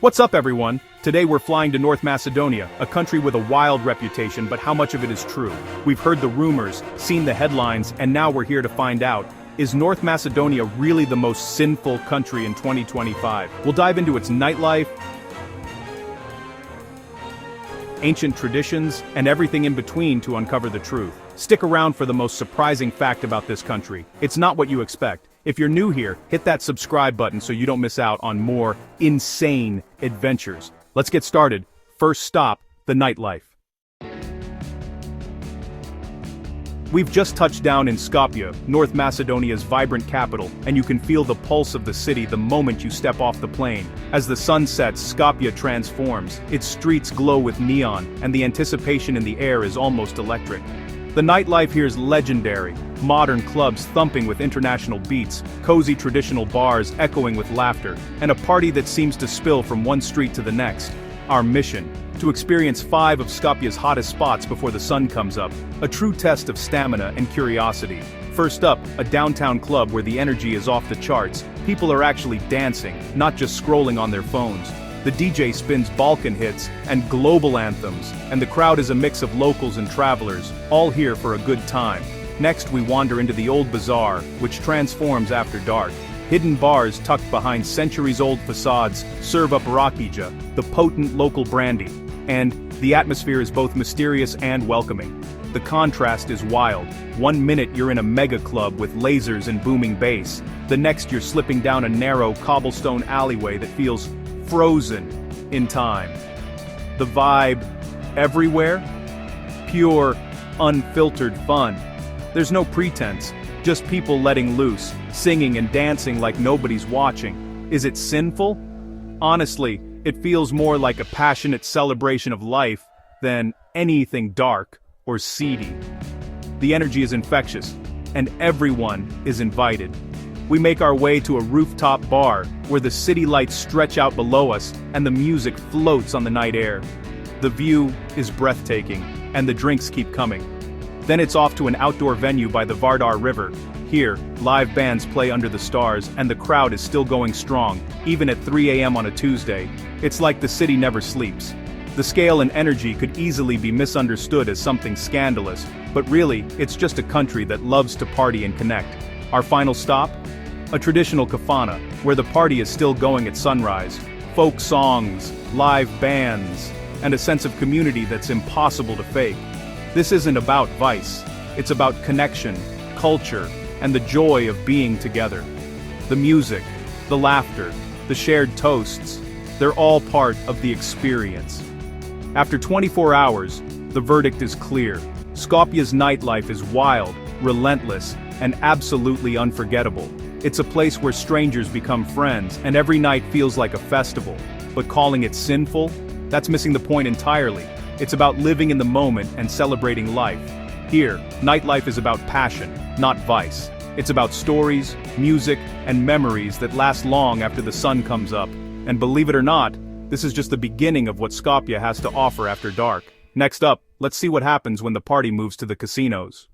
What's up, everyone? Today we're flying to North Macedonia, a country with a wild reputation, but how much of it is true? We've heard the rumors, seen the headlines, and now we're here to find out. Is North Macedonia really the most sinful country in 2025? We'll dive into its nightlife, ancient traditions, and everything in between to uncover the truth. Stick around for the most surprising fact about this country. It's not what you expect. If you're new here, hit that subscribe button so you don't miss out on more insane adventures. Let's get started. First stop, the nightlife. We've just touched down in Skopje, North Macedonia's vibrant capital, and you can feel the pulse of the city the moment you step off the plane. As the sun sets, Skopje transforms, its streets glow with neon, and the anticipation in the air is almost electric. The nightlife here is legendary, modern clubs thumping with international beats, cozy traditional bars echoing with laughter, and a party that seems to spill from one street to the next. Our mission: to experience 5 of Skopje's hottest spots before the sun comes up, a true test of stamina and curiosity. First up, a downtown club where the energy is off the charts. People are actually dancing, not just scrolling on their phones. The DJ spins Balkan hits and global anthems, and the crowd is a mix of locals and travelers, all here for a good time. Next we wander into the old bazaar, which transforms after dark. Hidden bars tucked behind centuries-old facades serve up rakija, the potent local brandy, and the atmosphere is both mysterious and welcoming. The contrast is wild. One minute you're in a mega club with lasers and booming bass. The next you're slipping down a narrow cobblestone alleyway that feels frozen in time. The vibe everywhere? Pure, unfiltered fun. There's no pretense, just people letting loose, singing and dancing like nobody's watching. Is it sinful? Honestly, it feels more like a passionate celebration of life than anything dark or seedy. The energy is infectious, and everyone is invited. We make our way to a rooftop bar, where the city lights stretch out below us and the music floats on the night air. The view is breathtaking, and the drinks keep coming. Then it's off to an outdoor venue by the Vardar River. Here, live bands play under the stars, and the crowd is still going strong, even at 3 a.m. on a Tuesday. It's like the city never sleeps. The scale and energy could easily be misunderstood as something scandalous, but really, it's just a country that loves to party and connect. Our final stop? A traditional kafana, where the party is still going at sunrise. Folk songs, live bands, and a sense of community that's impossible to fake. This isn't about vice, it's about connection, culture, and the joy of being together. The music, the laughter, the shared toasts, they're all part of the experience. After 24 hours, the verdict is clear. Skopje's nightlife is wild, relentless, and absolutely unforgettable. It's a place where strangers become friends, and every night feels like a festival. But calling it sinful? That's missing the point entirely. It's about living in the moment and celebrating life. Here, nightlife is about passion, not vice. It's about stories, music, and memories that last long after the sun comes up. And believe it or not, this is just the beginning of what Skopje has to offer after dark. Next up, let's see what happens when the party moves to the casinos.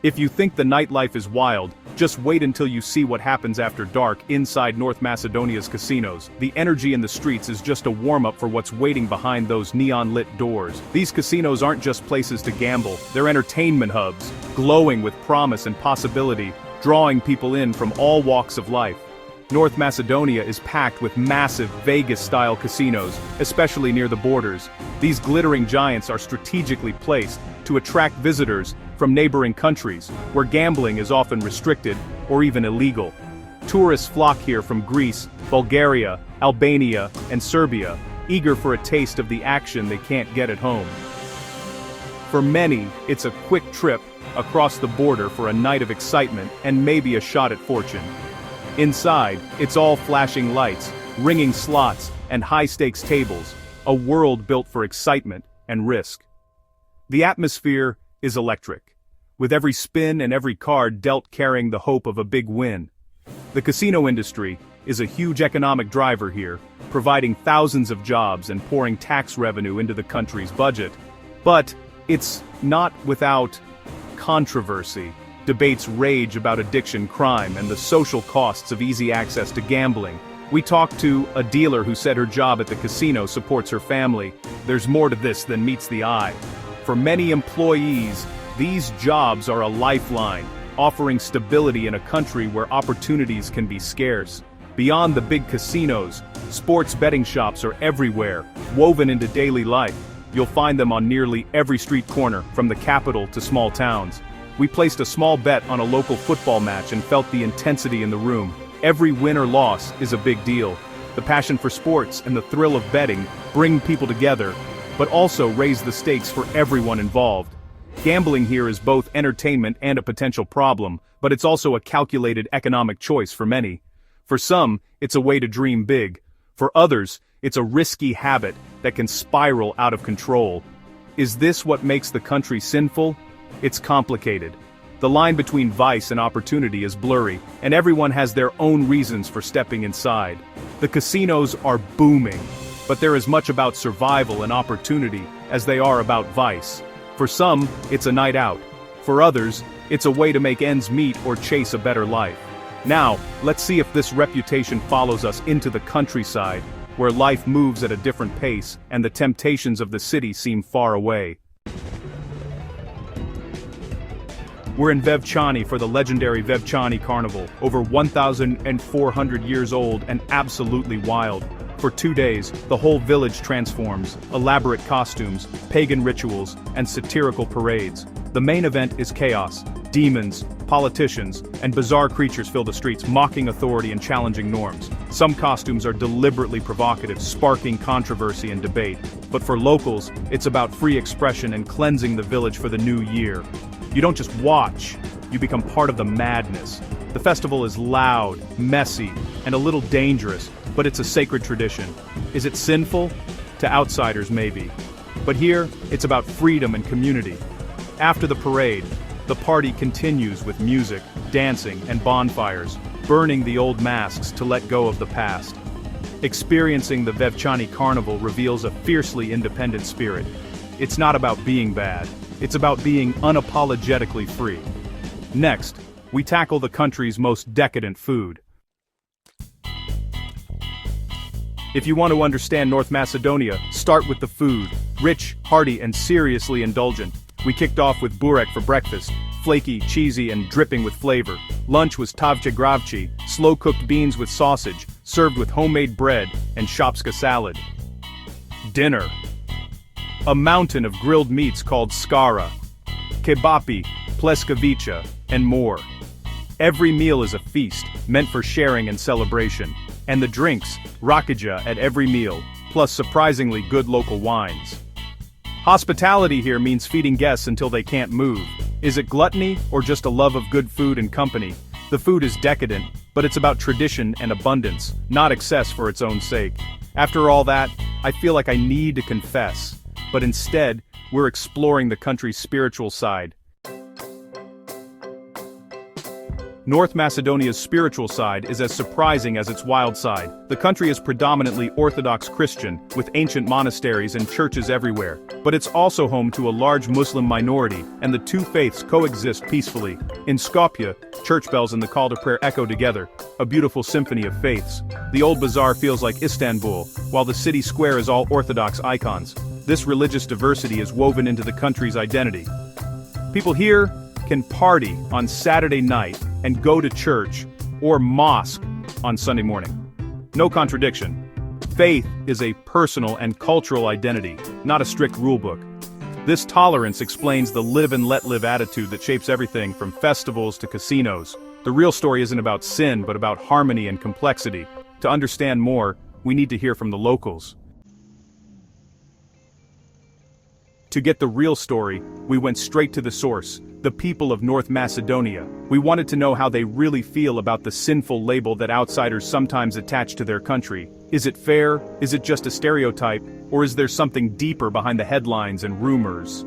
If you think the nightlife is wild, just wait until you see what happens after dark inside North Macedonia's casinos. The energy in the streets is just a warm-up for what's waiting behind those neon-lit doors. These casinos aren't just places to gamble, they're entertainment hubs, glowing with promise and possibility, drawing people in from all walks of life. North Macedonia is packed with massive Vegas-style casinos, especially near the borders. These glittering giants are strategically placed to attract visitors from neighboring countries, where gambling is often restricted or even illegal. Tourists flock here from Greece, Bulgaria, Albania, and Serbia, eager for a taste of the action they can't get at home. For many, it's a quick trip across the border for a night of excitement and maybe a shot at fortune. Inside, it's all flashing lights, ringing slots, and high-stakes tables, a world built for excitement and risk. The atmosphere is electric, with every spin and every card dealt carrying the hope of a big win. The casino industry is a huge economic driver here, providing thousands of jobs and pouring tax revenue into the country's budget. But it's not without controversy. Debates rage about addiction, crime, and the social costs of easy access to gambling. We talked to a dealer who said her job at the casino supports her family. There's more to this than meets the eye. For many employees, these jobs are a lifeline, offering stability in a country where opportunities can be scarce. Beyond the big casinos, sports betting shops are everywhere, woven into daily life. You'll find them on nearly every street corner, from the capital to small towns. We placed a small bet on a local football match and felt the intensity in the room. Every win or loss is a big deal. The passion for sports and the thrill of betting bring people together, but also raise the stakes for everyone involved. Gambling here is both entertainment and a potential problem, but it's also a calculated economic choice for many. For some, it's a way to dream big. For others, it's a risky habit that can spiral out of control. Is this what makes the country sinful? It's complicated. The line between vice and opportunity is blurry, and everyone has their own reasons for stepping inside. The casinos are booming, but they're as much about survival and opportunity as they are about vice. For some, it's a night out. For others, it's a way to make ends meet or chase a better life. Now, let's see if this reputation follows us into the countryside, where life moves at a different pace and the temptations of the city seem far away. We're in Vevchani for the legendary Vevchani Carnival, over 1,400 years old and absolutely wild. For 2 days, the whole village transforms, elaborate costumes, pagan rituals, and satirical parades. The main event is chaos. Demons, politicians, and bizarre creatures fill the streets, mocking authority and challenging norms. Some costumes are deliberately provocative, sparking controversy and debate. But for locals, it's about free expression and cleansing the village for the new year. You don't just watch, you become part of the madness. The festival is loud, messy, and a little dangerous, but it's a sacred tradition. Is it sinful? To outsiders, maybe. But here, it's about freedom and community. After the parade, the party continues with music, dancing, and bonfires, burning the old masks to let go of the past. Experiencing the Vevchani Carnival reveals a fiercely independent spirit. It's not about being bad, it's about being unapologetically free. Next, we tackle the country's most decadent food. If you want to understand North Macedonia, start with the food. Rich, hearty, and seriously indulgent. We kicked off with burek for breakfast, flaky, cheesy, and dripping with flavor. Lunch was tavche gravci, slow-cooked beans with sausage, served with homemade bread and shopska salad. Dinner. A mountain of grilled meats called skara, kebapi, pleskavica, and more. Every meal is a feast, meant for sharing and celebration. And the drinks, rakija at every meal, plus surprisingly good local wines. Hospitality here means feeding guests until they can't move. Is it gluttony or just a love of good food and company? The food is decadent, but it's about tradition and abundance, not excess for its own sake. After all that, I feel like I need to confess, but instead, we're exploring the country's spiritual side. North Macedonia's spiritual side is as surprising as its wild side. The country is predominantly Orthodox Christian, with ancient monasteries and churches everywhere. But it's also home to a large Muslim minority, and the two faiths coexist peacefully. In Skopje, church bells and the call to prayer echo together, a beautiful symphony of faiths. The old bazaar feels like Istanbul, while the city square is all Orthodox icons. This religious diversity is woven into the country's identity. People here can party on Saturday night and go to church or mosque on Sunday morning. No contradiction. Faith is a personal and cultural identity, not a strict rulebook. This tolerance explains the live and let live attitude that shapes everything from festivals to casinos. The real story isn't about sin, but about harmony and complexity. To understand more, we need to hear from the locals. To get the real story, we went straight to the source, the people of North Macedonia. We wanted to know how they really feel about the sinful label that outsiders sometimes attach to their country. Is it fair? Is it just a stereotype? Or is there something deeper behind the headlines and rumors?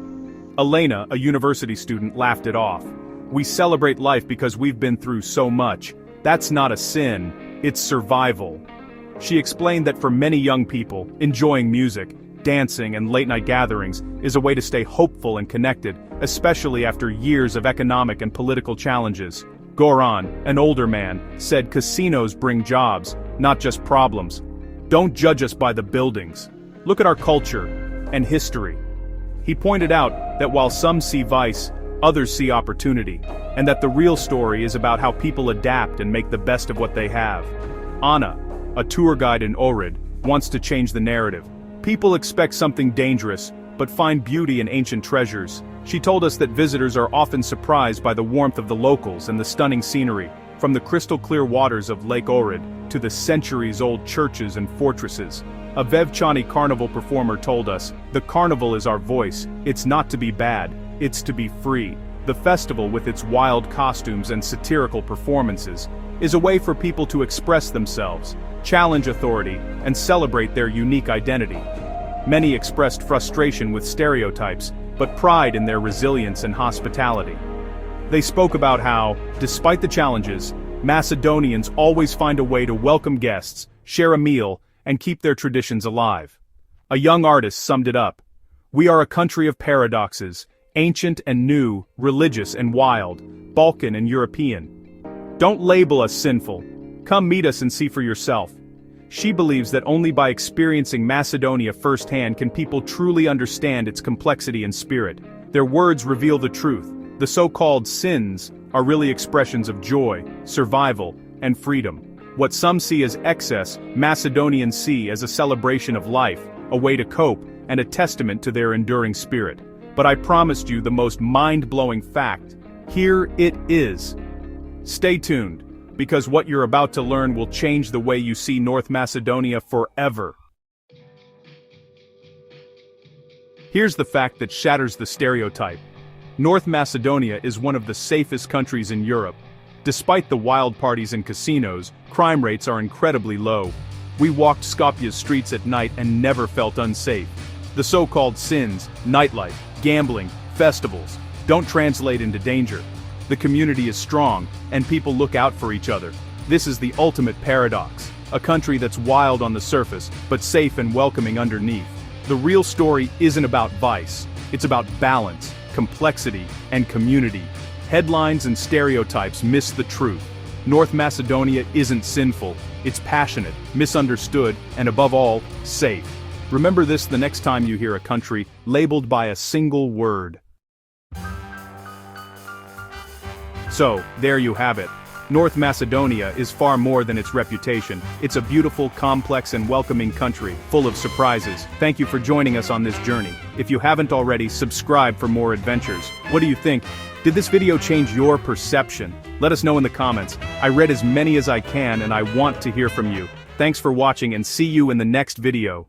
Elena, a university student, laughed it off. We celebrate life because we've been through so much. That's not a sin, it's survival. She explained that for many young people, enjoying music, dancing, and late-night gatherings is a way to stay hopeful and connected, especially after years of economic and political challenges. Goran, an older man, said casinos bring jobs, not just problems. Don't judge us by the buildings. Look at our culture and history. He pointed out that while some see vice, others see opportunity, and that the real story is about how people adapt and make the best of what they have. Anna, a tour guide in Ohrid, wants to change the narrative. People expect something dangerous, but find beauty in ancient treasures. She told us that visitors are often surprised by the warmth of the locals and the stunning scenery, from the crystal-clear waters of Lake Ohrid to the centuries-old churches and fortresses. A Vevchani carnival performer told us, "The carnival is our voice. It's not to be bad, it's to be free." The festival, with its wild costumes and satirical performances, is a way for people to express themselves, challenge authority, and celebrate their unique identity. Many expressed frustration with stereotypes, but pride in their resilience and hospitality. They spoke about how, despite the challenges, Macedonians always find a way to welcome guests, share a meal, and keep their traditions alive. A young artist summed it up. "We are a country of paradoxes, ancient and new, religious and wild, Balkan and European. Don't label us sinful. Come meet us and see for yourself." She believes that only by experiencing Macedonia firsthand can people truly understand its complexity and spirit. Their words reveal the truth. The so-called sins are really expressions of joy, survival, and freedom. What some see as excess, Macedonians see as a celebration of life, a way to cope, and a testament to their enduring spirit. But I promised you the most mind-blowing fact. Here it is. Stay tuned, because what you're about to learn will change the way you see North Macedonia forever. Here's the fact that shatters the stereotype. North Macedonia is one of the safest countries in Europe. Despite the wild parties and casinos, crime rates are incredibly low. We walked Skopje's streets at night and never felt unsafe. The so-called sins, nightlife, gambling, festivals, don't translate into danger. The community is strong, and people look out for each other. This is the ultimate paradox. A country that's wild on the surface, but safe and welcoming underneath. The real story isn't about vice. It's about balance, complexity, and community. Headlines and stereotypes miss the truth. North Macedonia isn't sinful. It's passionate, misunderstood, and above all, safe. Remember this the next time you hear a country labeled by a single word. So, there you have it. North Macedonia is far more than its reputation. It's a beautiful, complex, and welcoming country, full of surprises. Thank you for joining us on this journey. If you haven't already, subscribe for more adventures. What do you think? Did this video change your perception? Let us know in the comments. I read as many as I can and I want to hear from you. Thanks for watching and see you in the next video.